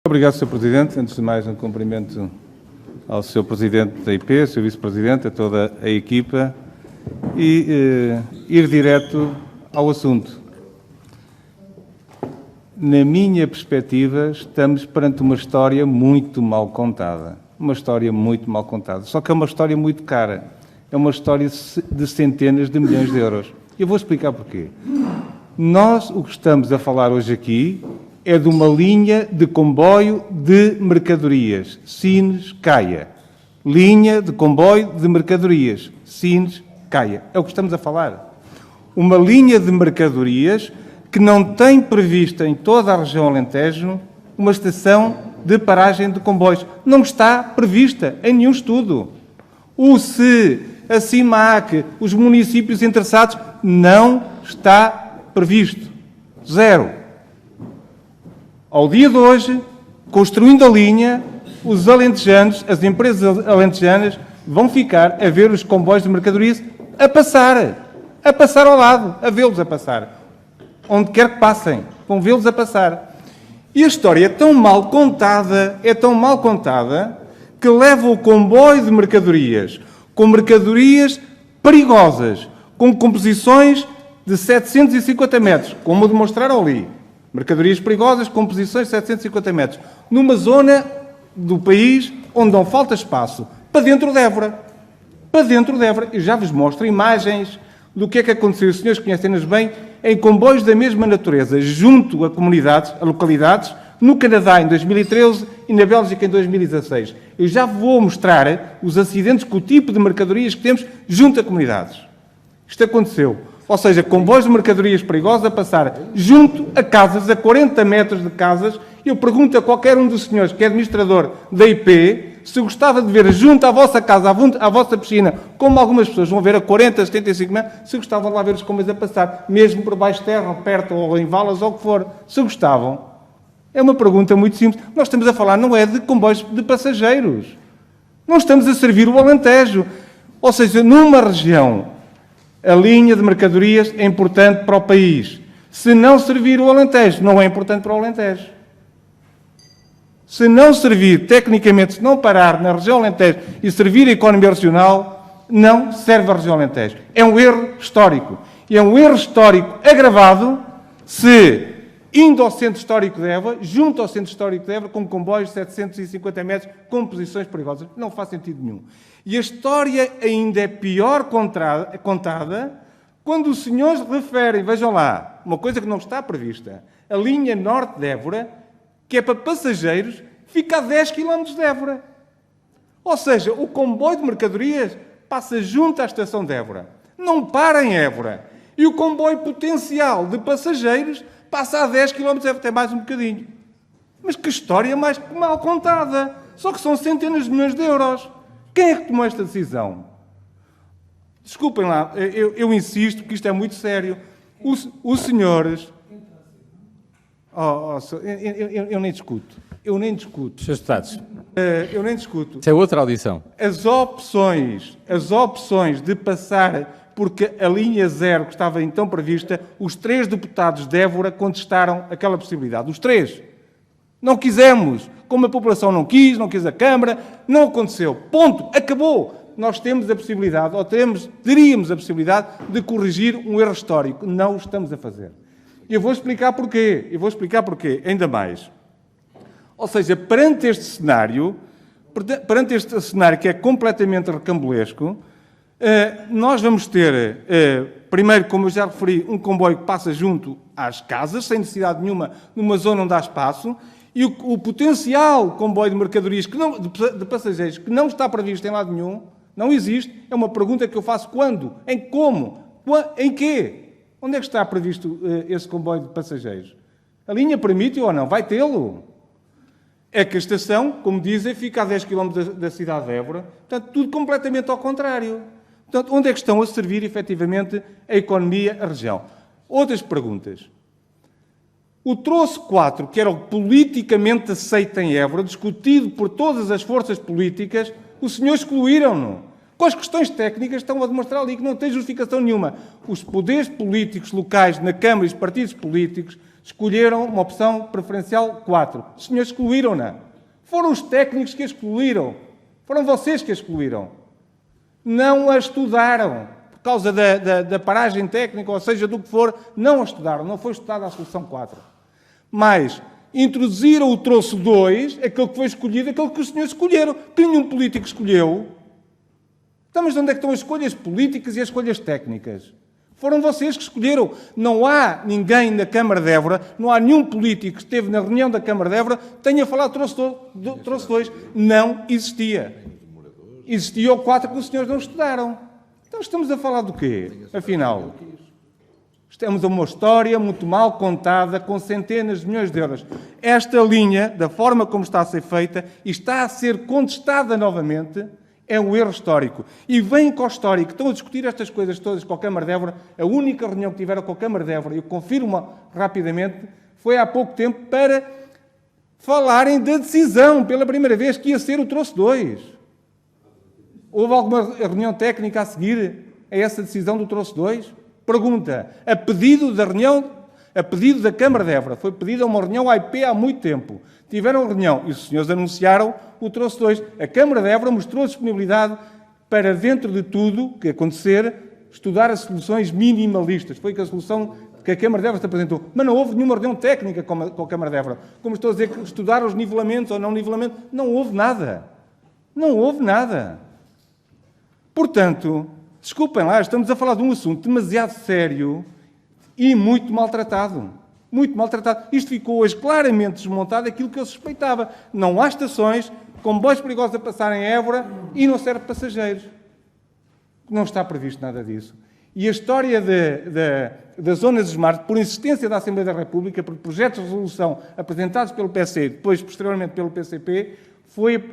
Obrigado, Sr. Presidente. Antes de mais, um cumprimento ao Sr. Presidente da IP, ao Sr. Vice-Presidente, a toda a equipa e ir direto ao assunto. Na minha perspectiva, estamos perante uma história muito mal contada. Uma história muito mal contada. Só que é uma história muito cara. É uma história de centenas de milhões de euros. Eu vou explicar porquê. Nós, o que estamos a falar hoje aqui, é de uma linha de comboio de mercadorias, Sines-Caia. Linha de comboio de mercadorias, Sines-Caia. É o que estamos a falar. Uma linha de mercadorias que não tem prevista em toda a região Alentejo uma estação de paragem de comboios. Não está prevista em nenhum estudo. O SE, a CIMAC, os municípios interessados, não está previsto. Zero. Ao dia de hoje, construindo a linha, os alentejanos, as empresas alentejanas, vão ficar a ver os comboios de mercadorias a passar ao lado, a vê-los a passar. Onde quer que passem, vão vê-los a passar. E a história é tão mal contada, que leva o comboio de mercadorias, com mercadorias perigosas, com composições de 750 metros, como demonstraram ali. Mercadorias perigosas, com posições de 750 metros, numa zona do país onde não falta espaço, para dentro de Évora. Para dentro de Évora. Eu já vos mostro imagens do que é que aconteceu, os senhores conhecem-nas bem, em comboios da mesma natureza, junto a comunidades, a localidades, no Canadá em 2013 e na Bélgica em 2016. Eu já vou mostrar os acidentes com o tipo de mercadorias que temos junto a comunidades. Isto aconteceu. Ou seja, comboios de mercadorias perigosas a passar junto a casas, a 40 metros de casas. Eu pergunto a qualquer um dos senhores que é administrador da IP se gostava de ver junto à vossa casa, à vossa piscina, como algumas pessoas vão ver a 40, 75 metros, se gostavam de lá ver os comboios a passar, mesmo por baixo de terra, perto ou em valas, ou o que for. Se gostavam. É uma pergunta muito simples. Nós estamos a falar, não é de comboios de passageiros. Não estamos a servir o Alentejo. Ou seja, numa região, a linha de mercadorias é importante para o país. Se não servir o Alentejo, não é importante para o Alentejo. Se não servir, tecnicamente, se não parar na região Alentejo e servir a economia regional, não serve a região Alentejo. É um erro histórico. E é um erro histórico agravado se, indo ao centro histórico de Évora, junto ao centro histórico de Évora, com comboios de 750 metros, com posições perigosas. Não faz sentido nenhum. E a história ainda é pior contada quando os senhores referem, vejam lá, uma coisa que não está prevista, a linha norte de Évora, que é para passageiros, fica a 10 km de Évora. Ou seja, o comboio de mercadorias passa junto à estação de Évora. Não para em Évora. E o comboio potencial de passageiros passa a 10 km de Évora, até mais um bocadinho. Mas que história mais mal contada. Só que são centenas de milhões de euros. Quem é que tomou esta decisão? Desculpem lá, eu insisto, porque isto é muito sério. Os senhores... eu nem discuto. Eu nem discuto. Senhores deputados. Eu nem discuto. Isso é outra audição. As opções de passar, porque a linha zero que estava então prevista, os 3 deputados de Évora contestaram aquela possibilidade. Os 3. Não quisemos. Como a população não quis a Câmara, não aconteceu. Ponto. Acabou. Nós temos a possibilidade, ou teríamos a possibilidade de corrigir um erro histórico. Não o estamos a fazer. Eu vou explicar porquê. Ainda mais. Ou seja, perante este cenário que é completamente recambulesco, nós vamos ter, primeiro, como eu já referi, um comboio que passa junto às casas, sem necessidade nenhuma, numa zona onde há espaço, e o potencial comboio de mercadorias, de passageiros, que não está previsto em lado nenhum, não existe. É uma pergunta que eu faço: quando? Em como? Em quê? Onde é que está previsto esse comboio de passageiros? A linha permite ou não? Vai tê-lo. É que a estação, como dizem, fica a 10 km da cidade de Évora. Portanto, tudo completamente ao contrário. Portanto, onde é que estão a servir, efetivamente, a economia, a região? Outras perguntas. O troço 4, que era o politicamente aceito em Évora, discutido por todas as forças políticas, os senhores excluíram-no. Com as questões técnicas estão a demonstrar ali que não tem justificação nenhuma. Os poderes políticos locais na Câmara e os partidos políticos Escolheram uma opção preferencial 4. Os senhores excluíram-na. Foram os técnicos que a excluíram. Foram vocês que a excluíram. Não a estudaram. Por causa da paragem técnica, ou seja, do que for, não a estudaram. Não foi estudada a solução 4. Mas introduziram o troço 2, aquele que foi escolhido, aquele que os senhores escolheram, que nenhum político escolheu. Então, mas onde é que estão as escolhas políticas e as escolhas técnicas? Foram vocês que escolheram. Não há ninguém na Câmara de Évora, não há nenhum político que esteve na reunião da Câmara de Évora que tenha falado de troço 2. Não existia. Existia o 4 que os senhores não estudaram. Então estamos a falar do quê, afinal? Estamos a uma história muito mal contada, com centenas de milhões de euros. Esta linha, da forma como está a ser feita, e está a ser contestada novamente, é um erro histórico. E vem com o histórico, estão a discutir estas coisas todas com a Câmara de Évora. A única reunião que tiveram com a Câmara de Évora, eu confirmo rapidamente, foi há pouco tempo para falarem da decisão, pela primeira vez, que ia ser o troço 2. Houve alguma reunião técnica a seguir a essa decisão do troço 2? Pergunta, a pedido da Câmara de Évora, foi pedida uma reunião AIP há muito tempo. Tiveram reunião e os senhores anunciaram o troço 2. A Câmara de Évora mostrou disponibilidade para, dentro de tudo que acontecer, estudar as soluções minimalistas. Foi a solução que a Câmara de Évora se apresentou. Mas não houve nenhuma reunião técnica com a Câmara de Évora. Como estou a dizer, estudar os nivelamentos ou não nivelamentos. Não houve nada. Não houve nada. Portanto, desculpem lá, estamos a falar de um assunto demasiado sério e muito maltratado. Muito maltratado. Isto ficou hoje claramente desmontado aquilo que eu suspeitava. Não há estações, comboios perigosos a passar em Évora e não serve passageiros. Não está previsto nada disso. E a história das zonas smart, por insistência da Assembleia da República, por projetos de resolução apresentados pelo PSE e depois, posteriormente, pelo PCP, foi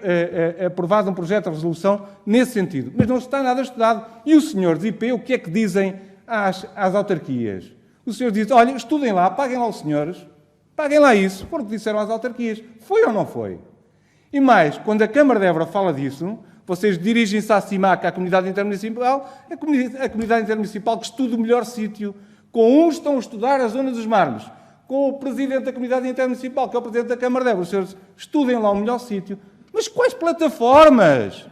aprovado um projeto de resolução nesse sentido. Mas não está nada estudado. E os senhores do IP, o que é que dizem às autarquias? Os senhores dizem, olha, estudem lá, paguem lá os senhores, paguem lá isso, foi o que disseram às autarquias. Foi ou não foi? E mais, quando a Câmara de Évora fala disso, vocês dirigem-se à CIMAC, à Comunidade Intermunicipal, a Comunidade Intermunicipal que estuda o melhor sítio. Com uns estão a estudar a zona dos Mármores, com o Presidente da Comunidade Intermunicipal, que é o Presidente da Câmara de Évora. Os senhores estudem lá o melhor sítio. Mas quais plataformas?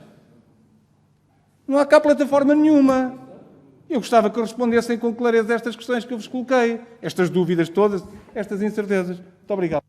Não há cá plataforma nenhuma. Eu gostava que respondessem com clareza estas questões que eu vos coloquei, estas dúvidas todas, estas incertezas. Muito obrigado.